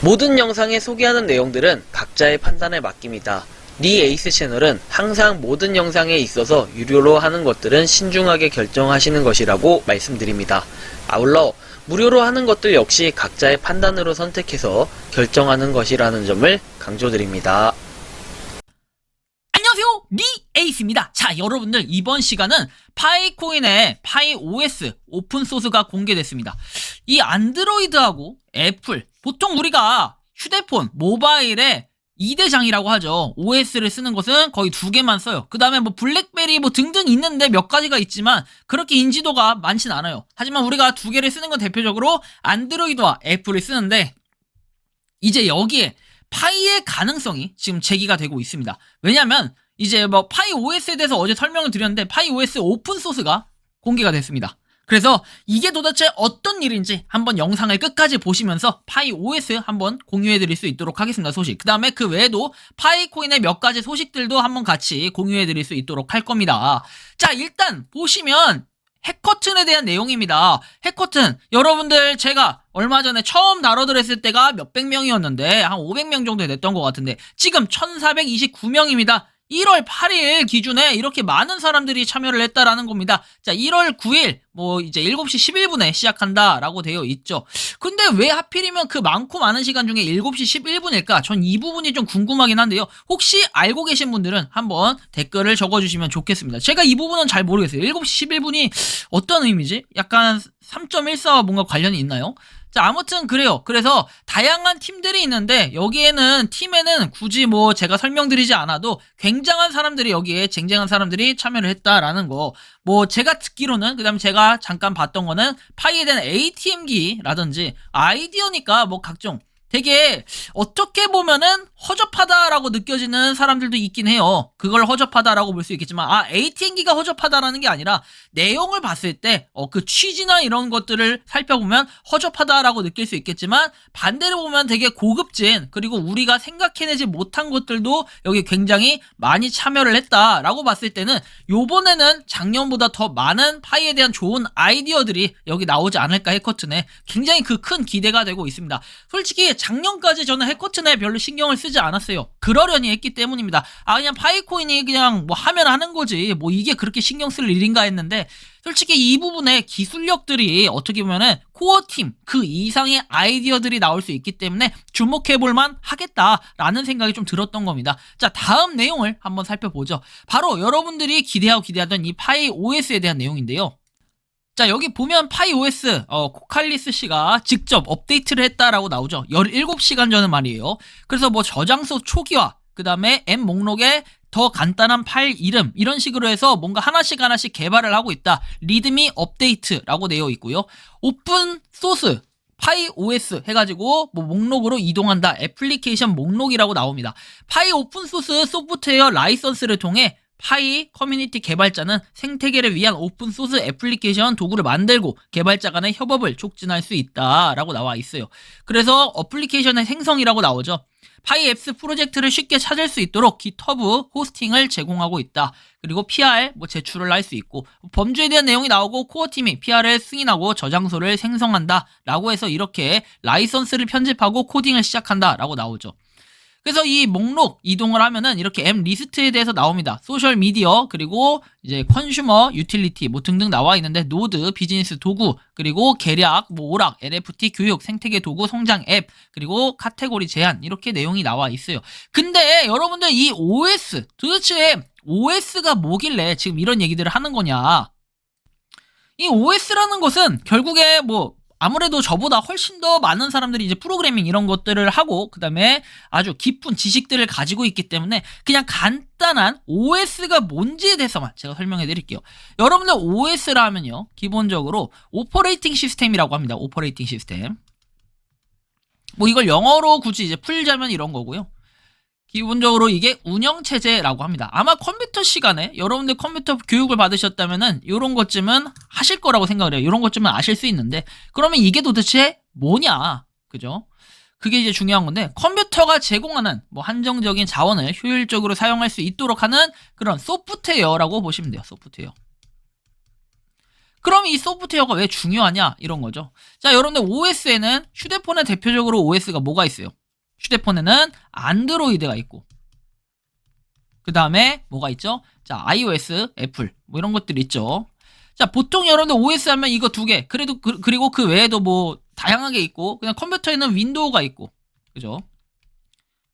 모든 영상에 소개하는 내용들은 각자의 판단에 맡깁니다. 니 에이스 채널은 항상 모든 영상에 있어서 유료로 하는 것들은 신중하게 결정하시는 것이라고 말씀드립니다. 아울러 무료로 하는 것들 역시 각자의 판단으로 선택해서 결정하는 것이라는 점을 강조드립니다. 안녕하세요, 니 에이스입니다. 자, 여러분들 이번 시간은 파이코인의 파이OS 오픈소스가 공개됐습니다. 이 안드로이드하고 애플, 보통 우리가 휴대폰, 모바일에 2대장이라고 하죠. OS를 쓰는 것은 거의 2개만 써요. 그 다음에 뭐 블랙베리 뭐 등등 있는데 몇 가지가 있지만 그렇게 인지도가 많진 않아요. 하지만 우리가 2개를 쓰는 건 대표적으로 안드로이드와 애플을 쓰는데, 이제 여기에 파이의 가능성이 지금 제기가 되고 있습니다. 왜냐면 이제 뭐 파이OS에 대해서 어제 설명을 드렸는데 파이OS 오픈소스가 공개가 됐습니다. 그래서 이게 도대체 어떤 일인지 한번 영상을 끝까지 보시면서 파이OS 한번 공유해드릴 수 있도록 하겠습니다. 소식. 그 다음에 그 외에도 파이코인의 몇 가지 소식들도 한번 같이 공유해드릴 수 있도록 할 겁니다. 자, 일단 보시면 해커튼에 대한 내용입니다. 해커튼, 여러분들 제가 얼마 전에 처음 다뤄드렸을 때가 몇백 명이었는데 한 500명 정도 됐던 것 같은데 지금 1429명입니다. 1월 8일 기준에 이렇게 많은 사람들이 참여를 했다라는 겁니다. 자, 1월 9일 뭐 이제 7시 11분에 시작한다라고 되어 있죠. 근데 왜 하필이면 그 많고 많은 시간 중에 7시 11분일까? 전 이 부분이 좀 궁금하긴 한데요. 혹시 알고 계신 분들은 한번 댓글을 적어주시면 좋겠습니다. 제가 이 부분은 잘 모르겠어요. 7시 11분이 어떤 의미지? 약간 3.14와 뭔가 관련이 있나요? 자, 아무튼 그래요. 그래서 다양한 팀들이 있는데 여기에는 팀에는 굳이 뭐 제가 설명드리지 않아도 굉장한 사람들이 여기에 쟁쟁한 사람들이 참여를 했다라는 거. 뭐 제가 듣기로는, 그 다음에 제가 잠깐 봤던 거는 파이에 대한 ATM기라든지 아이디어니까 뭐 각종 되게 어떻게 보면은 허접하다라고 느껴지는 사람들도 있긴 해요. 그걸 허접하다라고 볼 수 있겠지만, ATM기가 허접하다라는 게 아니라 내용을 봤을 때 그 취지나 이런 것들을 살펴보면 허접하다라고 느낄 수 있겠지만, 반대로 보면 되게 고급진, 그리고 우리가 생각해내지 못한 것들도 여기 굉장히 많이 참여를 했다라고 봤을 때는 요번에는 작년보다 더 많은 파이에 대한 좋은 아이디어들이 여기 나오지 않을까, 해커튼에. 굉장히 그 큰 기대가 되고 있습니다. 솔직히 작년까지 저는 해커튼에 별로 신경을 쓰지 않았어요. 그러려니 했기 때문입니다. 그냥 파이코인이 그냥 뭐 하면 하는 거지, 뭐 이게 그렇게 신경 쓸 일인가 했는데, 솔직히 이 부분에 기술력들이 어떻게 보면은 코어팀 그 이상의 아이디어들이 나올 수 있기 때문에 주목해볼만 하겠다라는 생각이 좀 들었던 겁니다. 자, 다음 내용을 한번 살펴보죠. 바로 여러분들이 기대하던 이 파이OS에 대한 내용인데요. 자, 여기 보면 파이OS 코칼리스 씨가 직접 업데이트를 했다라고 나오죠. 17시간 전에 말이에요. 그래서 뭐 저장소 초기화, 그 다음에 앱 목록에 더 간단한 파일 이름, 이런 식으로 해서 뭔가 하나씩 개발을 하고 있다. 리드미 업데이트라고 되어 있고요. 오픈 소스 파이OS 해가지고 뭐 목록으로 이동한다. 애플리케이션 목록이라고 나옵니다. 파이 오픈소스 소프트웨어 라이선스를 통해 파이 커뮤니티 개발자는 생태계를 위한 오픈소스 애플리케이션 도구를 만들고 개발자 간의 협업을 촉진할 수 있다라고 나와 있어요. 그래서 어플리케이션의 생성이라고 나오죠. 파이 앱스 프로젝트를 쉽게 찾을 수 있도록 깃허브 호스팅을 제공하고 있다. 그리고 PR 제출을 할 수 있고, 범주에 대한 내용이 나오고 코어팀이 PR을 승인하고 저장소를 생성한다 라고 해서 이렇게 라이선스를 편집하고 코딩을 시작한다 라고 나오죠. 그래서 이 목록 이동을 하면은 이렇게 앱 리스트에 대해서 나옵니다. 소셜 미디어, 그리고 이제 컨슈머, 유틸리티 뭐 등등 나와 있는데, 노드, 비즈니스 도구, 그리고 계략, 뭐 오락, NFT, 교육, 생태계 도구, 성장 앱, 그리고 카테고리 제한, 이렇게 내용이 나와 있어요. 근데 여러분들 이 OS, 도대체 OS가 뭐길래 지금 이런 얘기들을 하는 거냐? 이 OS라는 것은 결국에 뭐 아무래도 저보다 훨씬 더 많은 사람들이 이제 프로그래밍 이런 것들을 하고, 그 다음에 아주 깊은 지식들을 가지고 있기 때문에 그냥 간단한 OS가 뭔지에 대해서만 제가 설명해 드릴게요. 여러분들 OS라 하면요, 기본적으로 오퍼레이팅 시스템이라고 합니다. 오퍼레이팅 시스템. 뭐 이걸 영어로 굳이 이제 풀자면 이런 거고요. 기본적으로 이게 운영체제라고 합니다. 아마 컴퓨터 시간에 여러분들 컴퓨터 교육을 받으셨다면은 이런 것쯤은 하실 거라고 생각을 해요. 이런 것쯤은 아실 수 있는데, 그러면 이게 도대체 뭐냐? 그죠? 그게 이제 중요한 건데, 컴퓨터가 제공하는 뭐 한정적인 자원을 효율적으로 사용할 수 있도록 하는 그런 소프트웨어라고 보시면 돼요. 소프트웨어. 그럼 이 소프트웨어가 왜 중요하냐? 이런 거죠. 자, 여러분들 OS에는 휴대폰에 대표적으로 OS가 뭐가 있어요? 휴대폰에는 안드로이드가 있고, 그 다음에 뭐가 있죠? 자, iOS, 애플, 뭐 이런 것들이 있죠. 자, 보통 여러분들 OS 하면 이거 두 개, 그리고 그 외에도 뭐 다양하게 있고, 그냥 컴퓨터에는 윈도우가 있고, 그죠?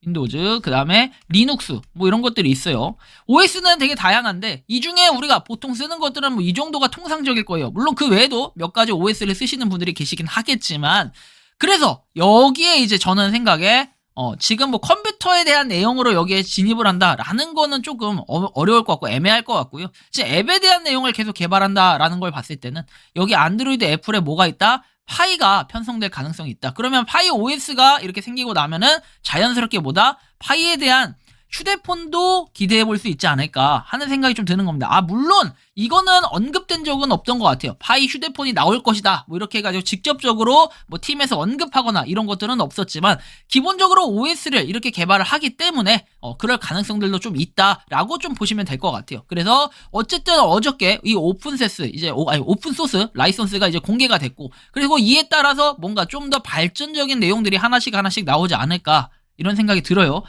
윈도우즈, 그 다음에 리눅스, 뭐 이런 것들이 있어요. OS는 되게 다양한데, 이 중에 우리가 보통 쓰는 것들은 뭐 이 정도가 통상적일 거예요. 물론 그 외에도 몇 가지 OS를 쓰시는 분들이 계시긴 하겠지만, 그래서 여기에 이제 저는 생각에 지금 뭐 컴퓨터에 대한 내용으로 여기에 진입을 한다라는 거는 조금 어려울 것 같고 애매할 것 같고요. 지금 앱에 대한 내용을 계속 개발한다라는 걸 봤을 때는 여기 안드로이드 애플에 뭐가 있다? 파이가 편성될 가능성이 있다. 그러면 파이 OS가 이렇게 생기고 나면은 자연스럽게 뭐다? 파이에 대한 휴대폰도 기대해 볼 수 있지 않을까 하는 생각이 좀 드는 겁니다. 아, 물론 이거는 언급된 적은 없던 것 같아요. 파이 휴대폰이 나올 것이다, 뭐 이렇게 해가지고 직접적으로 뭐 팀에서 언급하거나 이런 것들은 없었지만, 기본적으로 OS를 이렇게 개발을 하기 때문에 그럴 가능성들도 좀 있다라고 좀 보시면 될 것 같아요. 그래서 어쨌든 어저께 이 오픈소스 오픈소스 라이선스가 이제 공개가 됐고, 그리고 이에 따라서 뭔가 좀 더 발전적인 내용들이 하나씩 나오지 않을까, 이런 생각이 들어요.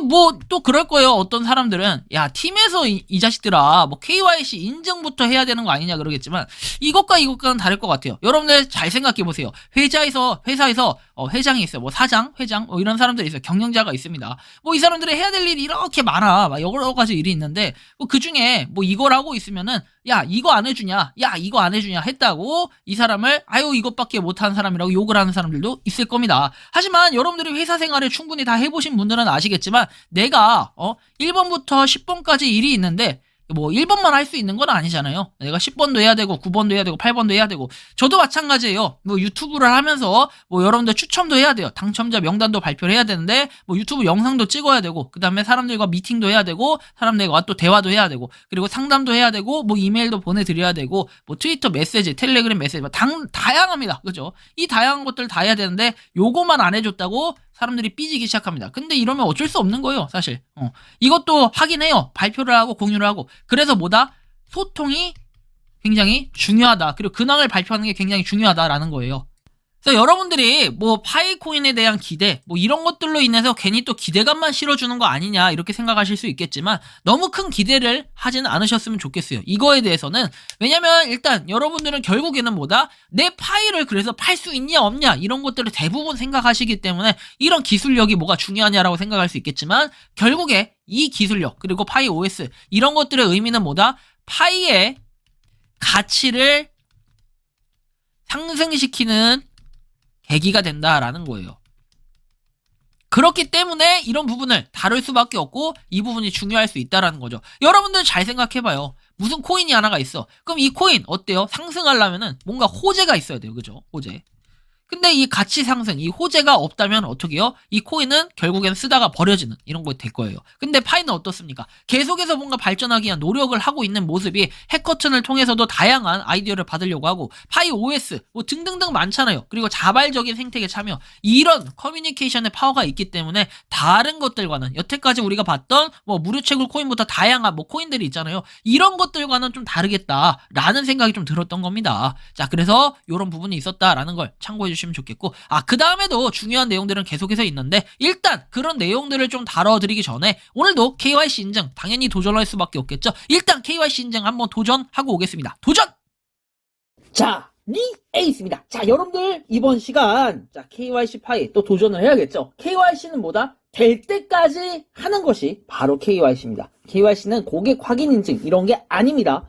뭐 또 그럴 거예요. 어떤 사람들은 야, 팀에서 이 자식들아 뭐 KYC 인증부터 해야 되는 거 아니냐 그러겠지만, 이것과는 다를 것 같아요. 여러분들 잘 생각해 보세요. 회사에서 회장이 있어요. 뭐 사장, 회장, 뭐 이런 사람들이 있어요. 경영자가 있습니다. 뭐 이 사람들이 해야 될 일이 이렇게 많아. 막 여러 가지 일이 있는데, 뭐 그 중에 뭐 이걸 하고 있으면은 야, 이거 안 해주냐, 야, 이거 안 해주냐 했다고 이 사람을 아유 이것밖에 못하는 사람이라고 욕을 하는 사람들도 있을 겁니다. 하지만 여러분들이 회사 생활을 충분히 다 해보신 분들은 아시겠지만, 내가 1번부터 10번까지 일이 있는데 뭐 1번만 할 수 있는 건 아니잖아요. 내가 10번도 해야 되고 9번도 해야 되고 8번도 해야 되고, 저도 마찬가지예요. 뭐 유튜브를 하면서 뭐 여러분들 추첨도 해야 돼요. 당첨자 명단도 발표를 해야 되는데, 뭐 유튜브 영상도 찍어야 되고, 그 다음에 사람들과 미팅도 해야 되고, 사람들과 또 대화도 해야 되고, 그리고 상담도 해야 되고, 뭐 이메일도 보내드려야 되고, 뭐 트위터 메시지, 텔레그램 메시지, 뭐 다양합니다. 그죠? 이 다양한 것들 다 해야 되는데 요거만 안 해줬다고 사람들이 삐지기 시작합니다. 근데 이러면 어쩔 수 없는 거예요, 사실. 이것도 하긴 해요. 발표를 하고 공유를 하고. 그래서 뭐다? 소통이 굉장히 중요하다. 그리고 근황을 발표하는 게 굉장히 중요하다라는 거예요. 그래서 여러분들이 뭐 파이코인에 대한 기대, 뭐 이런 것들로 인해서 괜히 또 기대감만 실어주는 거 아니냐 이렇게 생각하실 수 있겠지만, 너무 큰 기대를 하지는 않으셨으면 좋겠어요. 이거에 대해서는. 왜냐면 일단 여러분들은 결국에는 뭐다? 내 파이를 그래서 팔 수 있냐 없냐 이런 것들을 대부분 생각하시기 때문에 이런 기술력이 뭐가 중요하냐라고 생각할 수 있겠지만, 결국에 이 기술력 그리고 파이 OS 이런 것들의 의미는 뭐다? 파이의 가치를 상승시키는 계기가 된다라는 거예요. 그렇기 때문에 이런 부분을 다룰 수밖에 없고, 이 부분이 중요할 수 있다라는 거죠. 여러분들 잘 생각해봐요. 무슨 코인이 하나가 있어. 그럼 이 코인 어때요? 상승하려면은 뭔가 호재가 있어야 돼요. 그죠? 호재. 근데 이 가치 상승, 이 호재가 없다면 어떻게 해요? 이 코인은 결국엔 쓰다가 버려지는 이런 거 될 거예요. 근데 파이는 어떻습니까? 계속해서 뭔가 발전하기 위한 노력을 하고 있는 모습이 해커튼을 통해서도 다양한 아이디어를 받으려고 하고, 파이 OS 뭐 등등등 많잖아요. 그리고 자발적인 생태계 참여, 이런 커뮤니케이션의 파워가 있기 때문에 다른 것들과는, 여태까지 우리가 봤던 뭐 무료채굴 코인부터 다양한 뭐 코인들이 있잖아요. 이런 것들과는 좀 다르겠다라는 생각이 좀 들었던 겁니다. 자, 그래서 이런 부분이 있었다라는 걸 참고해 주시면 좋겠고, 그 다음에도 중요한 내용들은 계속해서 있는데, 일단 그런 내용들을 좀 다뤄드리기 전에 오늘도 KYC 인증 당연히 도전할 수밖에 없겠죠. 일단 KYC 인증 한번 도전하고 오겠습니다. 도전! 자, 에이스입니다. 자, 여러분들 이번 시간 KYC 파이 또 도전을 해야겠죠. KYC는 뭐다? 될 때까지 하는 것이 바로 KYC입니다. KYC는 고객 확인 인증 이런 게 아닙니다.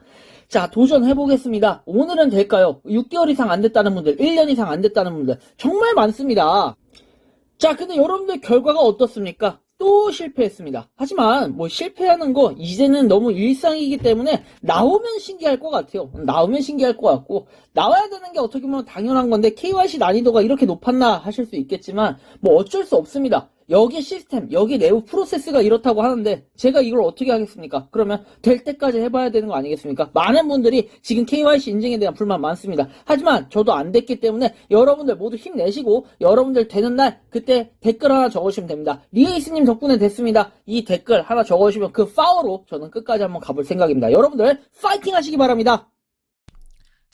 자, 도전해보겠습니다. 오늘은 될까요? 6개월 이상 안 됐다는 분들, 1년 이상 안 됐다는 분들 정말 많습니다. 자, 근데 여러분들 결과가 어떻습니까? 또 실패했습니다. 하지만 뭐 실패하는 거 이제는 너무 일상이기 때문에 나오면 신기할 것 같아요. 나오면 신기할 것 같고, 나와야 되는 게 어떻게 보면 당연한 건데 KYC 난이도가 이렇게 높았나 하실 수 있겠지만, 뭐 어쩔 수 없습니다. 여기 시스템, 여기 내부 프로세스가 이렇다고 하는데 제가 이걸 어떻게 하겠습니까? 그러면 될 때까지 해봐야 되는 거 아니겠습니까? 많은 분들이 지금 KYC 인증에 대한 불만 많습니다. 하지만 저도 안 됐기 때문에 여러분들 모두 힘내시고, 여러분들 되는 날 그때 댓글 하나 적어주시면 됩니다. 리에이스님 덕분에 됐습니다. 이 댓글 하나 적어주시면 그 파워로 저는 끝까지 한번 가볼 생각입니다. 여러분들 파이팅 하시기 바랍니다.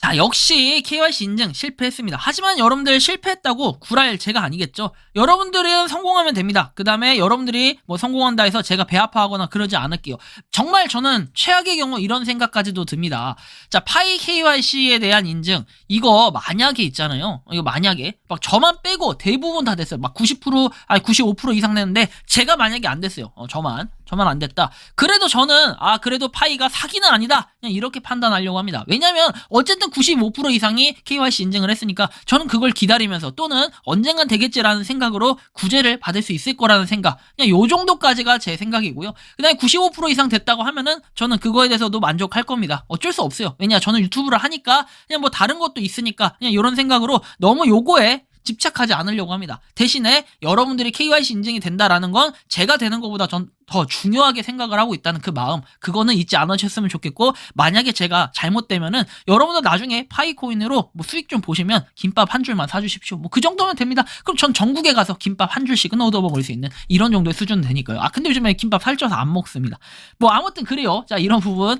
자, 역시 KYC 인증 실패했습니다. 하지만 여러분들 실패했다고 굴할 제가 아니겠죠. 여러분들은 성공하면 됩니다. 그 다음에 여러분들이 뭐 성공한다 해서 제가 배 아파하거나 그러지 않을게요. 정말 저는 최악의 경우 이런 생각까지도 듭니다. 자, 파이 KYC에 대한 인증, 이거 만약에 있잖아요. 이거 만약에 막 저만 빼고 대부분 다 됐어요. 막 90%, 아니 95% 이상 됐는데 제가 만약에 안 됐어요. 저만 안 됐다. 그래도 저는 그래도 파이가 사기는 아니다. 그냥 이렇게 판단하려고 합니다. 왜냐면 어쨌든 95% 이상이 KYC 인증을 했으니까 저는 그걸 기다리면서 또는 언젠간 되겠지라는 생각으로 구제를 받을 수 있을 거라는 생각. 그냥 요 정도까지가 제 생각이고요. 그다음에 95% 이상 됐다고 하면은 저는 그거에 대해서도 만족할 겁니다. 어쩔 수 없어요. 왜냐 저는 유튜브를 하니까 그냥 뭐 다른 것도 있으니까 그냥 이런 생각으로 너무 요거에 집착하지 않으려고 합니다. 대신에 여러분들이 KYC 인증이 된다라는 건 제가 되는 것보다 전 더 중요하게 생각을 하고 있다는 그 마음, 그거는 잊지 않으셨으면 좋겠고, 만약에 제가 잘못되면은 여러분들 나중에 파이코인으로 뭐 수익 좀 보시면 김밥 한 줄만 사주십시오. 뭐 그 정도면 됩니다. 그럼 전 전국에 가서 김밥 한 줄씩은 얻어먹을 수 있는 이런 정도의 수준은 되니까요. 근데 요즘에 김밥 살쪄서 안 먹습니다. 뭐 아무튼 그래요. 자, 이런 부분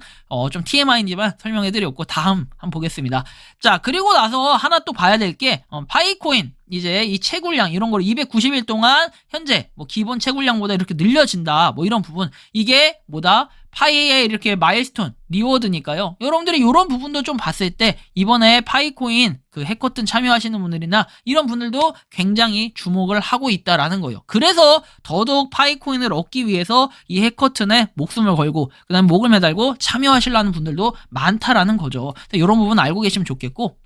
좀 TMI이지만 설명해드렸고, 다음 한번 보겠습니다. 자, 그리고 나서 하나 또 봐야 될 게 파이코인 이제 이 채굴량 이런 걸 290일 동안 현재 뭐 기본 채굴량보다 이렇게 늘려진다. 뭐 이런 부분. 이게 뭐다? 파이의 이렇게 마일스톤, 리워드니까요. 여러분들이 이런 부분도 좀 봤을 때 이번에 파이코인 그 해커튼 참여하시는 분들이나 이런 분들도 굉장히 주목을 하고 있다라는 거예요. 그래서 더더욱 파이코인을 얻기 위해서 이 해커튼에 목숨을 걸고 그 다음에 목을 매달고 참여하시려는 분들도 많다라는 거죠. 이런 부분 알고 계시면 좋겠고,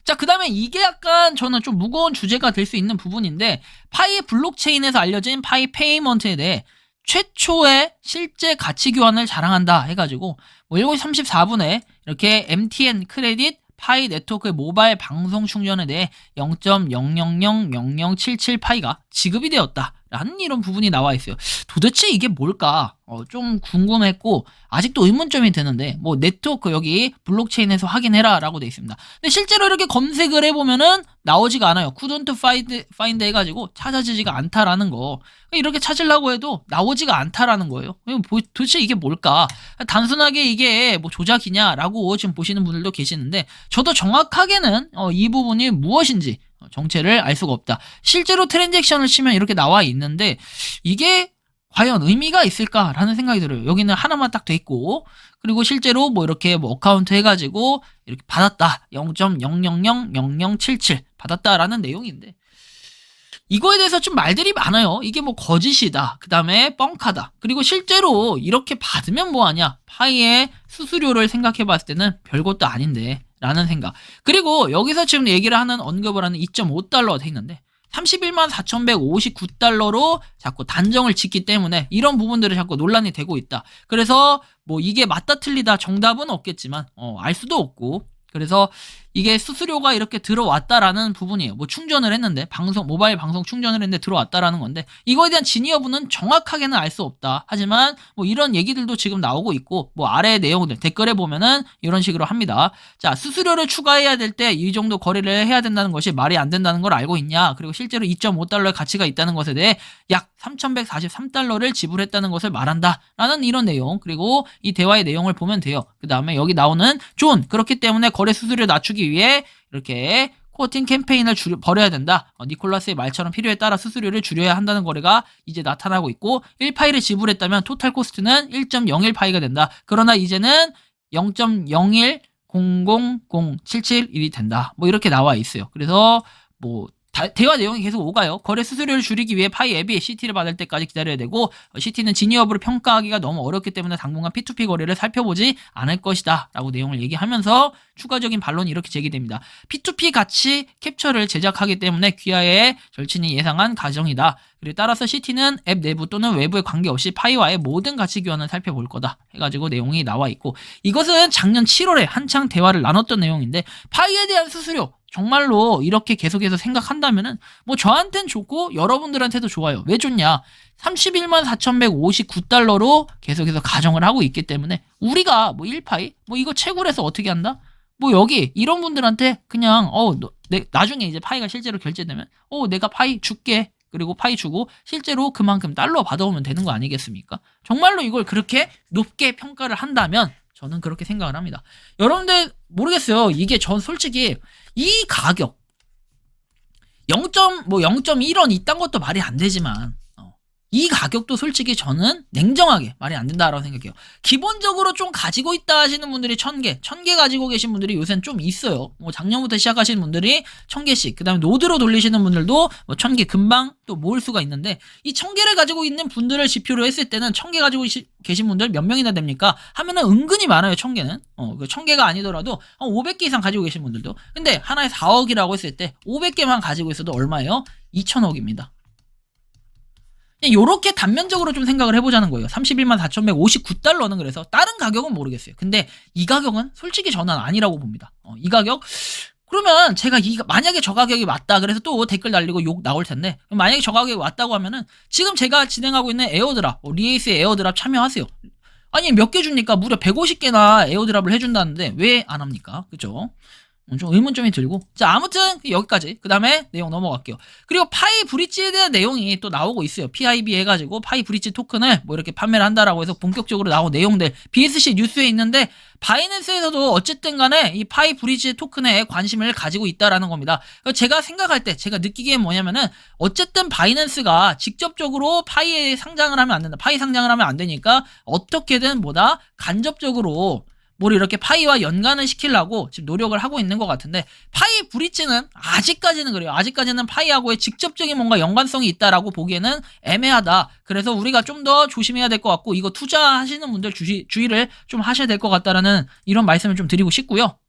자, 그 다음에 이게 약간 저는 좀 무거운 주제가 될 수 있는 부분인데, 파이 블록체인에서 알려진 파이 페이먼트에 대해 최초의 실제 가치 교환을 자랑한다 해가지고 뭐 7시 34분에 이렇게 MTN 크레딧 파이 네트워크의 모바일 방송 충전에 대해 0.0000077 파이가 지급이 되었다 라는 이런 부분이 나와 있어요. 도대체 이게 뭘까? 좀 궁금했고 아직도 의문점이 드는데, 뭐 네트워크 여기 블록체인에서 확인해라 라고 돼 있습니다. 근데 실제로 이렇게 검색을 해보면은 나오지가 않아요. couldn't find 해가지고 찾아지지가 않다라는 거. 이렇게 찾으려고 해도 나오지가 않다라는 거예요. 도대체 이게 뭘까? 단순하게 이게 뭐 조작이냐라고 지금 보시는 분들도 계시는데, 저도 정확하게는 이 부분이 무엇인지 정체를 알 수가 없다. 실제로 트랜잭션을 치면 이렇게 나와 있는데 이게 과연 의미가 있을까라는 생각이 들어요. 여기는 하나만 딱 돼 있고, 그리고 실제로 뭐 이렇게 뭐 어카운트 해가지고 이렇게 받았다. 0.0000077 받았다라는 내용인데, 이거에 대해서 좀 말들이 많아요. 이게 뭐 거짓이다. 그 다음에 뻥카다. 그리고 실제로 이렇게 받으면 뭐하냐. 파이의 수수료를 생각해 봤을 때는 별것도 아닌데 라는 생각. 그리고 여기서 지금 얘기를 하는 언급을 하는 2.5달러가 돼 있는데 31만 4,159달러로 자꾸 단정을 짓기 때문에 이런 부분들이 자꾸 논란이 되고 있다. 그래서 뭐 이게 맞다 틀리다 정답은 없겠지만 알 수도 없고, 그래서 이게 수수료가 이렇게 들어왔다라는 부분이에요. 뭐 충전을 했는데 모바일 방송 충전을 했는데 들어왔다라는 건데, 이거에 대한 진위 여부는 정확하게는 알 수 없다. 하지만 뭐 이런 얘기들도 지금 나오고 있고, 뭐 아래 내용들 댓글에 보면은 이런 식으로 합니다. 자, 수수료를 추가해야 될 때 이 정도 거래를 해야 된다는 것이 말이 안 된다는 걸 알고 있냐? 그리고 실제로 2.5달러의 가치가 있다는 것에 대해 약 3,143달러를 지불했다는 것을 말한다. 라는 이런 내용. 그리고 이 대화의 내용을 보면 돼요. 그 다음에 여기 나오는 존, 그렇기 때문에 거래 수수료를 낮추기 위해 이렇게 코어팅 캠페인을 벌여야 된다. 니콜라스의 말처럼 필요에 따라 수수료를 줄여야 한다는 거래가 이제 나타나고 있고, 1파이를 지불했다면 토탈 코스트는 1.01파이가 된다. 그러나 이제는 0.01000771이 된다. 뭐 이렇게 나와 있어요. 그래서 뭐 대화 내용이 계속 오가요. 거래 수수료를 줄이기 위해 파이 앱이 CT를 받을 때까지 기다려야 되고, CT는 진위 여부를 평가하기가 너무 어렵기 때문에 당분간 P2P 거래를 살펴보지 않을 것이다 라고 내용을 얘기하면서 추가적인 반론이 이렇게 제기됩니다. P2P 가치 캡처를 제작하기 때문에 귀하의 절친이 예상한 가정이다. 그리고 따라서 CT는 앱 내부 또는 외부에 관계없이 파이와의 모든 가치 교환을 살펴볼 거다 해가지고 내용이 나와 있고, 이것은 작년 7월에 한창 대화를 나눴던 내용인데, 파이에 대한 수수료 정말로 이렇게 계속해서 생각한다면은 뭐 저한텐 좋고 여러분들한테도 좋아요. 왜 좋냐? 31만 4,159달러로 계속해서 가정을 하고 있기 때문에 우리가 뭐 1파이 뭐 이거 채굴해서 어떻게 한다? 뭐 여기 이런 분들한테 그냥 나중에 이제 파이가 실제로 결제되면 내가 파이 줄게. 그리고 파이 주고 실제로 그만큼 달러 받아오면 되는 거 아니겠습니까? 정말로 이걸 그렇게 높게 평가를 한다면 저는 그렇게 생각을 합니다. 여러분들 모르겠어요. 이게 전 솔직히 이 가격 0.1원 이딴 것도 말이 안 되지만 이 가격도 솔직히 저는 냉정하게 말이 안 된다라고 생각해요. 기본적으로 좀 가지고 있다 하시는 분들이 1000개 가지고 계신 분들이 요새는 좀 있어요. 뭐 작년부터 시작하시는 분들이 1000개씩, 그 다음에 노드로 돌리시는 분들도 뭐 1000개 금방 또 모을 수가 있는데, 이 1000개를 가지고 있는 분들을 지표로 했을 때는 1000개 가지고 계신 분들 몇 명이나 됩니까? 하면은 은근히 많아요. 1000개는. 1000개가 아니더라도 500개 이상 가지고 계신 분들도. 근데 하나에 4억이라고 했을 때 500개만 가지고 있어도 얼마예요? 2000억입니다. 요렇게 단면적으로 좀 생각을 해보자는 거예요. 31만 4,159달러는 그래서 다른 가격은 모르겠어요. 근데 이 가격은 솔직히 저는 아니라고 봅니다. 이 가격 그러면 제가 만약에 저 가격이 맞다 그래서 또 댓글 달리고 욕 나올 텐데, 만약에 저 가격이 맞다고 하면은 지금 제가 진행하고 있는 에어드랍, 리에이스의 에어드랍 참여하세요. 아니 몇 개 줍니까? 무려 150개나 에어드랍을 해준다는데 왜 안 합니까? 그죠? 좀 의문점이 들고. 자, 아무튼 여기까지. 그 다음에 내용 넘어갈게요. 그리고 파이 브릿지에 대한 내용이 또 나오고 있어요. PIB 해가지고 파이 브릿지 토큰을 뭐 이렇게 판매를 한다라고 해서 본격적으로 나온 내용들 BSC 뉴스에 있는데, 바이낸스에서도 어쨌든 간에 이 파이 브릿지 토큰에 관심을 가지고 있다라는 겁니다. 제가 생각할 때 제가 느끼기엔 뭐냐면은, 어쨌든 바이낸스가 직접적으로 파이에 상장을 하면 안 된다. 파이 상장을 하면 안 되니까 어떻게든 뭐다 간접적으로 뭘 이렇게 파이와 연관을 시키려고 지금 노력을 하고 있는 것 같은데, 파이 브릿지는 아직까지는 그래요. 아직까지는 파이하고의 직접적인 뭔가 연관성이 있다라고 보기에는 애매하다. 그래서 우리가 좀 더 조심해야 될 것 같고, 이거 투자하시는 분들 주의를 좀 하셔야 될 것 같다라는 이런 말씀을 좀 드리고 싶고요.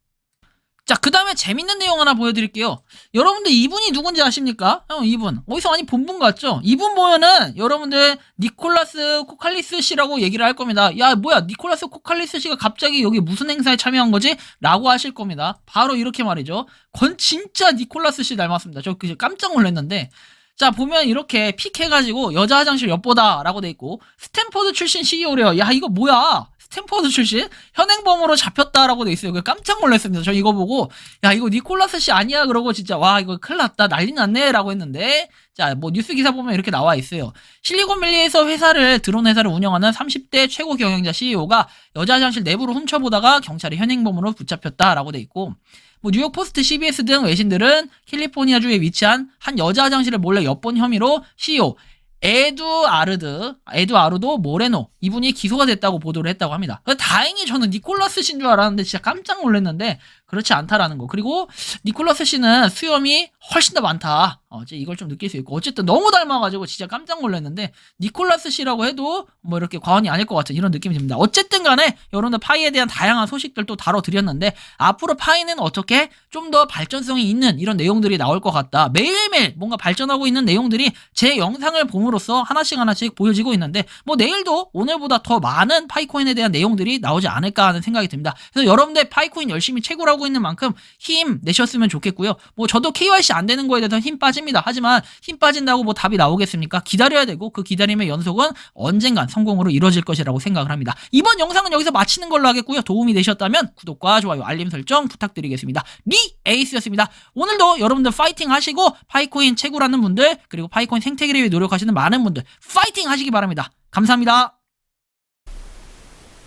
자, 그 다음에 재밌는 내용 하나 보여드릴게요. 여러분들 이분이 누군지 아십니까? 이분 어디서 많이 본 분 같죠? 이분 보면은 여러분들 니콜라스 코칼리스 씨라고 얘기를 할 겁니다. 야, 뭐야, 니콜라스 코칼리스 씨가 갑자기 여기 무슨 행사에 참여한 거지? 라고 하실 겁니다. 바로 이렇게 말이죠. 진짜 니콜라스 씨 닮았습니다. 저 깜짝 놀랐는데, 자, 보면 이렇게 픽해가지고 여자 화장실 엿보다 라고 돼 있고, 스탠퍼드 출신 CEO래요. 야, 이거 뭐야? 스탠퍼드 출신 현행범으로 잡혔다라고 돼 있어요. 깜짝 놀랐습니다. 저 이거 보고, 야, 이거 니콜라스 씨 아니야? 그러고 진짜 와, 이거 큰일 났다, 난리 났네 라고 했는데, 자, 뭐 뉴스 기사 보면 이렇게 나와 있어요. 실리콘밸리에서 드론 회사를 운영하는 30대 최고 경영자 CEO가 여자 화장실 내부로 훔쳐보다가 경찰에 현행범으로 붙잡혔다라고 돼 있고, 뭐 뉴욕 포스트, CBS 등 외신들은 캘리포니아주에 위치한 한 여자 화장실을 몰래 엿본 혐의로 CEO 에두아르도 모레노 이분이 기소가 됐다고 보도를 했다고 합니다. 다행히 저는 니콜라스 씨인 줄 알았는데 진짜 깜짝 놀랐는데 그렇지 않다라는 거. 그리고 니콜라스 씨는 수염이 훨씬 더 많다. 이걸 좀 느낄 수 있고, 어쨌든 너무 닮아가지고 진짜 깜짝 놀랐는데, 니콜라스 씨라고 해도 뭐 이렇게 과언이 아닐 것 같은 이런 느낌이 듭니다. 어쨌든 간에 여러분들 파이에 대한 다양한 소식들 또 다뤄드렸는데, 앞으로 파이는 어떻게 좀 더 발전성이 있는 이런 내용들이 나올 것 같다. 매일매일 뭔가 발전하고 있는 내용들이 제 영상을 봄으로써 하나씩 보여지고 있는데, 뭐 내일도 오늘보다 더 많은 파이코인에 대한 내용들이 나오지 않을까 하는 생각이 듭니다. 그래서 여러분들 파이코인 열심히 채굴하고 있는 만큼 힘 내셨으면 좋겠고요. 뭐 저도 KYC 안 되는 거에 대해서 힘 빠집니다. 하지만 힘 빠진다고 뭐 답이 나오겠습니까? 기다려야 되고, 그 기다림의 연속은 언젠간 성공으로 이루어질 것이라고 생각을 합니다. 이번 영상은 여기서 마치는 걸로 하겠고요. 도움이 되셨다면 구독과 좋아요, 알림 설정 부탁드리겠습니다. 에이스였습니다. 오늘도 여러분들 파이팅 하시고, 파이코인 채굴하는 분들, 그리고 파이코인 생태계를 위해 노력하시는 많은 분들 파이팅 하시기 바랍니다. 감사합니다.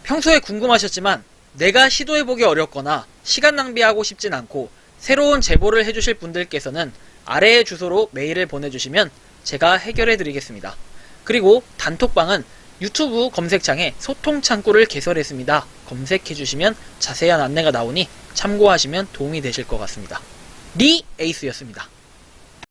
평소에 궁금하셨지만 내가 시도해보기 어렵거나 시간 낭비하고 싶진 않고 새로운 제보를 해주실 분들께서는 아래의 주소로 메일을 보내주시면 제가 해결해드리겠습니다. 그리고 단톡방은 유튜브 검색창에 소통 창구를 개설했습니다. 검색해주시면 자세한 안내가 나오니 참고하시면 도움이 되실 것 같습니다. 에이스였습니다.